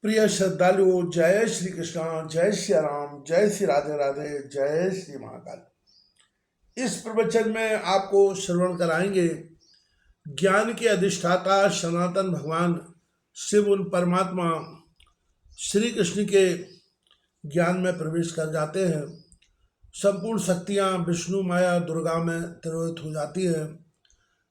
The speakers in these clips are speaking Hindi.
प्रिय श्रद्धालु, जय श्री कृष्ण, जय श्री राम, जय श्री राधे राधे, जय श्री महाकाल। इस प्रवचन में आपको श्रवण कराएंगे ज्ञान के अधिष्ठाता सनातन भगवान शिव उन परमात्मा श्री कृष्ण के ज्ञान में प्रवेश कर जाते हैं। संपूर्ण शक्तियां विष्णु माया दुर्गा में तिरोहित हो जाती हैं।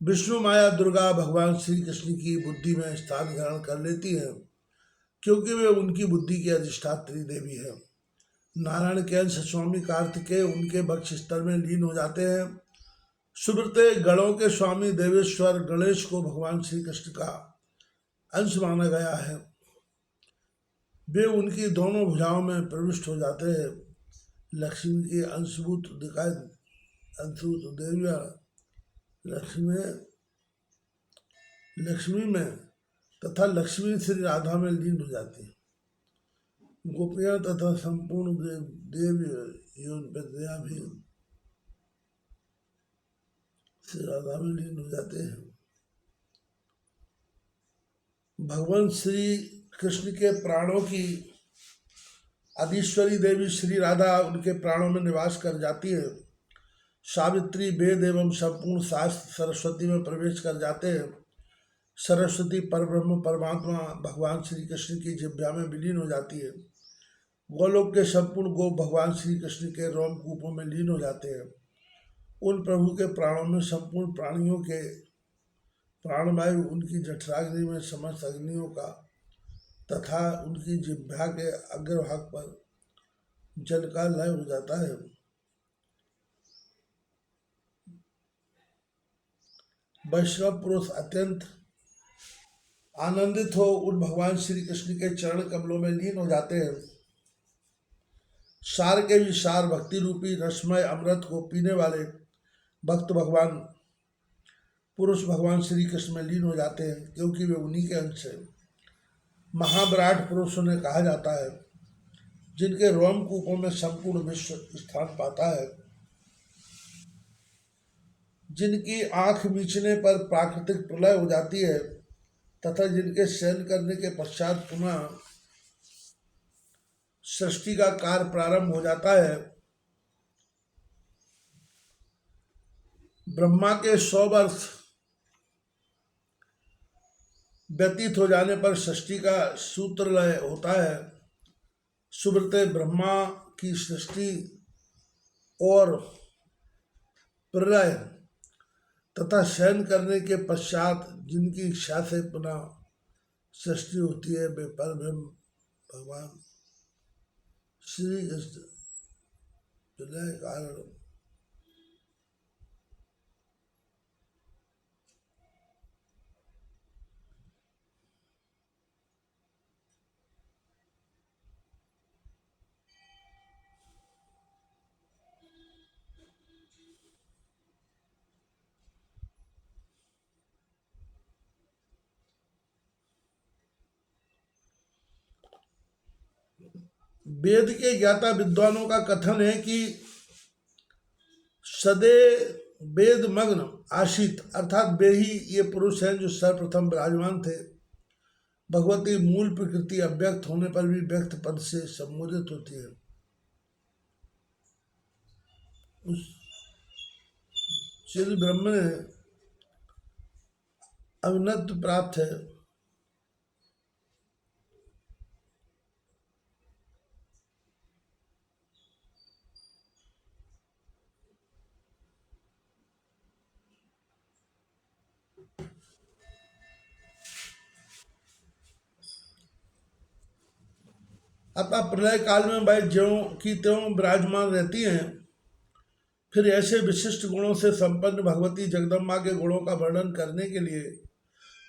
विष्णु माया दुर्गा भगवान श्री कृष्ण की बुद्धि में स्थान ग्रहण कर लेती है, क्योंकि वे उनकी बुद्धि की अधिष्ठात्री देवी है। नारायण के अंश स्वामी कार्तिकेय उनके वक्ष स्तर में लीन हो जाते हैं। सुब्रते गणों के स्वामी देवेश्वर गणेश को भगवान श्री कृष्ण का अंश माना गया है। वे उनकी दोनों भुजाओं में प्रविष्ट हो जाते हैं। लक्ष्मी की अंशभूत दिखाई अंशभूत देविया लक्ष्मी में तथा लक्ष्मी श्री राधा में लीन हो जाती है। गोपियां तथा संपूर्ण देव विद्या भी श्री राधा में लीन हो जाते हैं। भगवान श्री कृष्ण के प्राणों की अधीश्वरी देवी श्री राधा उनके प्राणों में निवास कर जाती है। सावित्री वेद एवं संपूर्ण शास्त्र सरस्वती में प्रवेश कर जाते हैं। सरस्वती परब्रह्म परमात्मा भगवान श्री कृष्ण की जिह्वा में विलीन हो जाती है। गोलोक के संपूर्ण गोप भगवान श्री कृष्ण के रोमकूपों में लीन हो जाते हैं। उन प्रभु के प्राणों में संपूर्ण प्राणियों के प्राणवायु उनकी जठराग्नि में समस्त अग्नियों का तथा उनकी जिह्वा के अग्रभाग पर जल का लय हो जाता है। वैष्णव पुरुष अत्यंत आनंदित हो उन भगवान श्री कृष्ण के चरण कमलों में लीन हो जाते हैं। सार के भी सार भक्ति रूपी रसमय अमृत को पीने वाले भक्त भगवान पुरुष भगवान श्री कृष्ण में लीन हो जाते हैं, क्योंकि वे उन्हीं के अंश हैं। महाविराट पुरुष उन्हें कहा जाता है, जिनके रोमकूपों में संपूर्ण विश्व स्थान पाता है, जिनकी आंख मीचने पर प्राकृतिक प्रलय हो जाती है तथा जिनके शयन करने के पश्चात पुनः सृष्टि का कार्य प्रारंभ हो जाता है। ब्रह्मा के 100 वर्ष व्यतीत हो जाने पर सृष्टि का सूत्र लय होता है। सुब्रते ब्रह्मा की सृष्टि और प्रलय तथा शयन करने के पश्चात जिनकी इच्छा से पुनः सृष्टि होती है, वे परब्रह्म भगवान श्री कृष्ण प्रलय कारण वेद के ज्ञाता विद्वानों का कथन है कि सदे वेद मग्न आशित अर्थात वे ही ये पुरुष हैं जो सर्वप्रथम विराजमान थे। भगवती मूल प्रकृति अव्यक्त होने पर भी व्यक्त पद से संबोधित होती है। उस श्री ब्रह्म ने अविनत्व प्राप्त है। अतः प्रलय काल में वह ज्यों की त्यों विराजमान रहती हैं। फिर ऐसे विशिष्ट गुणों से संपन्न भगवती जगदम्बा के गुणों का वर्णन करने के लिए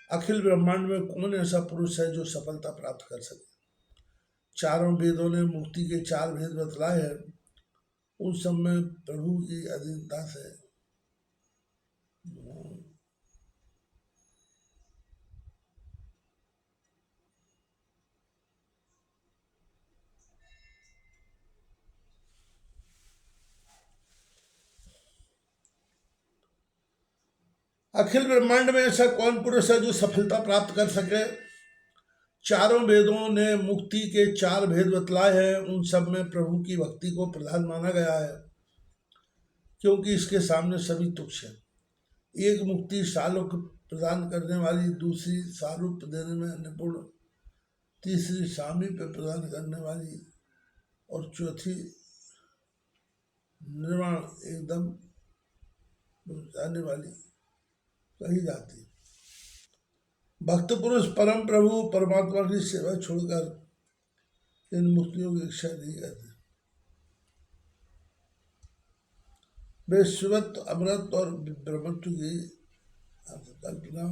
अखिल ब्रह्मांड में कौन ऐसा पुरुष है जो सफलता प्राप्त कर सके। चारों वेदों ने मुक्ति के 4 भेद बतलाए हैं। उन सब में प्रभु की अधीनता से अखिल ब्रह्मांड में ऐसा कौन पुरुष है जो सफलता प्राप्त कर सके। चारों वेदों ने मुक्ति के चार भेद बतलाए हैं। उन सब में प्रभु की भक्ति को प्रधान माना गया है, क्योंकि इसके सामने सभी तुच्छ है। एक मुक्ति सालोक प्रदान करने वाली, दूसरी सारूप देने में निपुण, तीसरी सामीप्य प्रदान करने वाली, और चौथी निर्वाण एकदम जाने वाली कही जाती है। भक्त पुरुष परम प्रभु परमात्मा की सेवा छोड़कर इन मुक्तियों की इच्छा नहीं करते। वे शिवत्व, अमृत और ब्रह्मत्व की कल्पना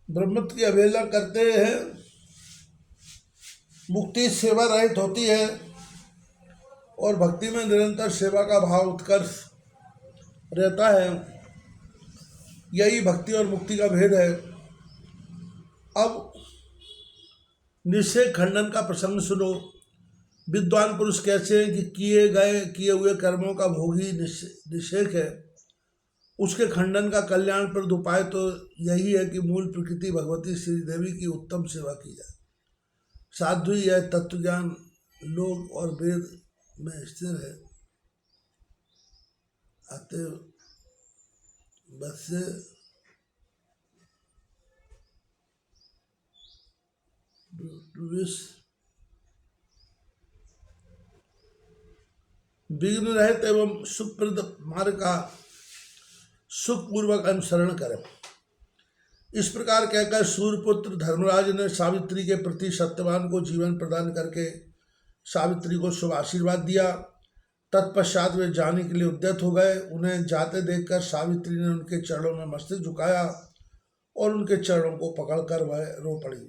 ब्रह्मत्व की अवहेलना करते हैं। मुक्ति सेवा रहित होती है और भक्ति में निरंतर सेवा का भाव उत्कर्ष रहता है। यही भक्ति और मुक्ति का भेद है। अब निषेध खंडन का प्रसंग सुनो। विद्वान पुरुष कैसे हैं कि किए हुए कर्मों का भोगी निषेध है, उसके खंडन का कल्याणप्रद उपाय तो यही है कि मूल प्रकृति भगवती श्री देवी की उत्तम सेवा की जाए। साधु यह तत्वज्ञान लोक और वेद में स्थिर है। अतः बस विघ्न रहित एवं सुप्रद मार्ग का सुखपूर्वक अनुसरण करें। इस प्रकार कहकर सूर्यपुत्र धर्मराज ने सावित्री के प्रति सत्यवान को जीवन प्रदान करके सावित्री को शुभ आशीर्वाद दिया। तत्पश्चात वे जाने के लिए उद्यत हो गए। उन्हें जाते देखकर सावित्री ने उनके चरणों में मस्तक झुकाया और उनके चरणों को पकड़कर वह रो पड़ी।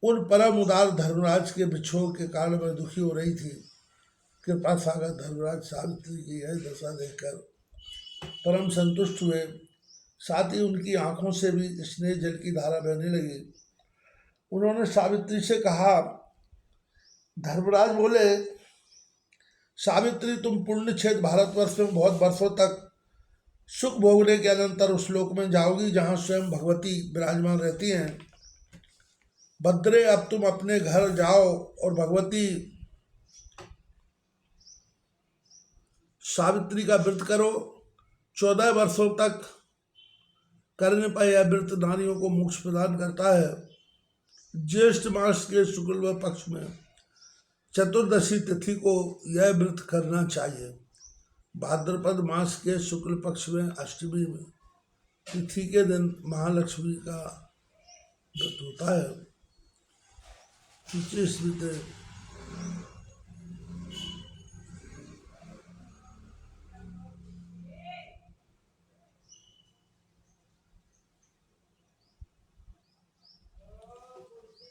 उन परम उदार धर्मराज के विक्षोभ के कारण वह दुखी हो रही थी। कृपा सागर धर्मराज सावित्री की यह दशा देखकर परम संतुष्ट हुए। साथ ही उनकी आंखों से भी स्नेह जल की धारा बहने लगी। उन्होंने सावित्री से कहा, धर्मराज बोले, सावित्री तुम पुण्य क्षेत्र भारतवर्ष में बहुत वर्षों तक सुख भोगने के अनंतर उस लोक में जाओगी जहां स्वयं भगवती विराजमान रहती हैं। भद्रे, अब तुम अपने घर जाओ और भगवती सावित्री का व्रत करो। 14 वर्षों तक करने पर यह व्रत नारियों को मोक्ष प्रदान करता है। ज्येष्ठ मास के शुक्ल पक्ष में चतुर्दशी तिथि को यह व्रत करना चाहिए। भाद्रपद मास के शुक्ल पक्ष में अष्टमी में तिथि के दिन महालक्ष्मी का व्रत होता है।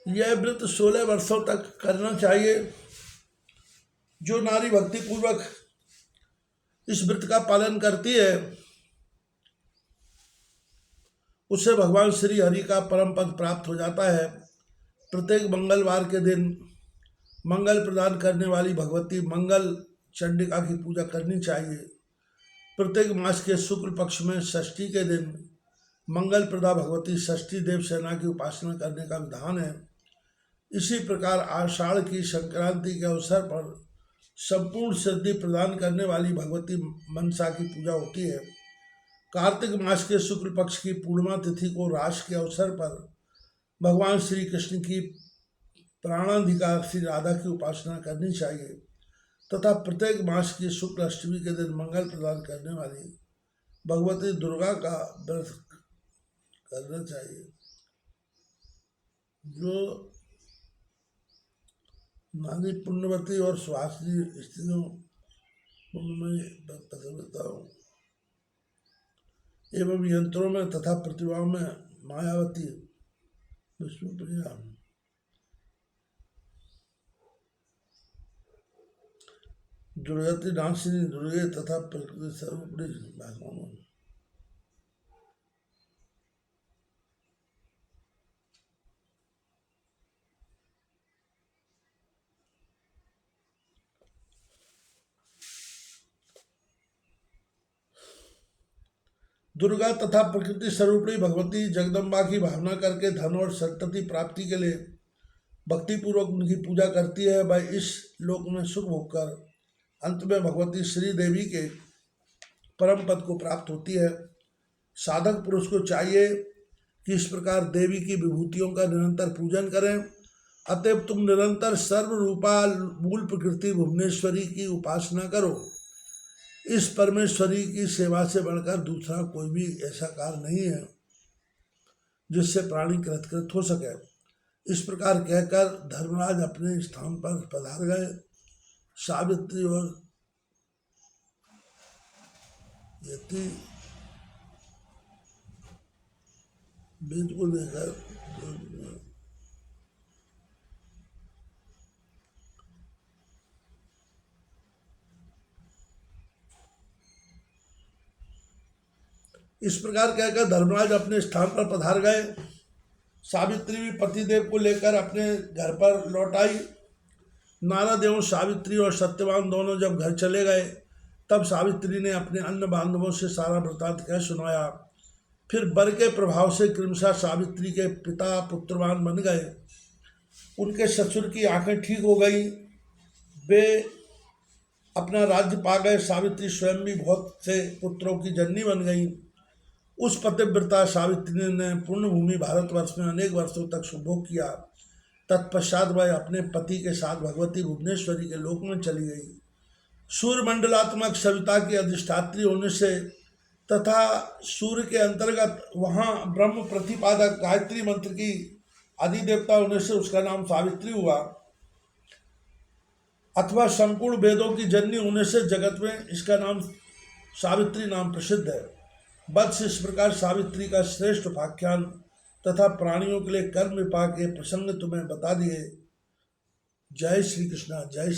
यह व्रत 16 वर्षों तक करना चाहिए। जो नारी भक्ति पूर्वक इस व्रत का पालन करती है उसे भगवान श्री हरि का परम पद प्राप्त हो जाता है। प्रत्येक मंगलवार के दिन मंगल प्रदान करने वाली भगवती मंगल चंडिका की पूजा करनी चाहिए। प्रत्येक मास के शुक्ल पक्ष में षष्ठी के दिन मंगल प्रदा भगवती षष्ठी देव सेना की उपासना करने का विधान है। इसी प्रकार आषाढ़ की संक्रांति के अवसर पर संपूर्ण सिद्धि प्रदान करने वाली भगवती मनसा की पूजा होती है। कार्तिक मास के शुक्ल पक्ष की पूर्णिमा तिथि को रास के अवसर पर भगवान श्री कृष्ण की प्राणाधिकार श्री राधा की उपासना करनी चाहिए तथा प्रत्येक मास की शुक्ल अष्टमी के दिन मंगल प्रदान करने वाली भगवती दुर्गा का व्रत करना चाहिए। जो नारी पुण्यवती और सुहासिनी स्त्रियों में पतिव्रताओं एवं यंत्रों में तथा प्रतिभाओं में मायावती विष्णुप्रिया दुर्गति नाशिनी दुर्गे तथा प्रकृति सर्वोपरि भगवान दुर्गा तथा प्रकृति स्वरूपिणी भगवती जगदम्बा की भावना करके धन और संतति प्राप्ति के लिए भक्तिपूर्वक उनकी पूजा करती है, वह इस लोक में सुख भोग कर अंत में भगवती श्री देवी के परम पद को प्राप्त होती है। साधक पुरुष को चाहिए कि इस प्रकार देवी की विभूतियों का निरंतर पूजन करें। अतएव तुम निरंतर सर्वरूपा मूल प्रकृति भुवनेश्वरी की उपासना करो। इस परमेश्वरी की सेवा से बढ़कर दूसरा कोई भी ऐसा कार्य नहीं है जिससे प्राणी कृतकृत हो सके। इस प्रकार कहकर धर्मराज अपने स्थान पर पधार गए। सावित्री और यति वेद को लेकर इस प्रकार कहकर धर्मराज अपने स्थान पर पधार गए। सावित्री भी पतिदेव को लेकर अपने घर पर लौट आई। नारद एवं सावित्री और सत्यवान दोनों जब घर चले गए तब सावित्री ने अपने अन्य बांधवों से सारा वृत्तांत कह सुनाया। फिर वर के प्रभाव से क्रमशः सावित्री के पिता पुत्रवान बन गए। उनके ससुर की आंखें ठीक हो गई, वे अपना राज्य पा गए। सावित्री स्वयं भी बहुत से पुत्रों की जननी बन गई। उस पतिव्रता सावित्री ने पूर्णभूमि भारतवर्ष में अनेक वर्षों तक सुभोग किया। तत्पश्चात वह अपने पति के साथ भगवती भुवनेश्वरी के लोक में चली गई। सूर्यमंडलात्मक सविता की अधिष्ठात्री होने से तथा सूर्य के अंतर्गत वहाँ ब्रह्म प्रतिपादक गायत्री मंत्र की अधिदेवता होने से उसका नाम सावित्री हुआ, अथवा संपूर्ण वेदों की जननी होने से जगत में इसका नाम सावित्री नाम प्रसिद्ध है। बस इस प्रकार सावित्री का श्रेष्ठ उपाख्यान तथा प्राणियों के लिए कर्म विपाक के प्रसंग तुम्हें बता दिए। जय श्री कृष्णा। जय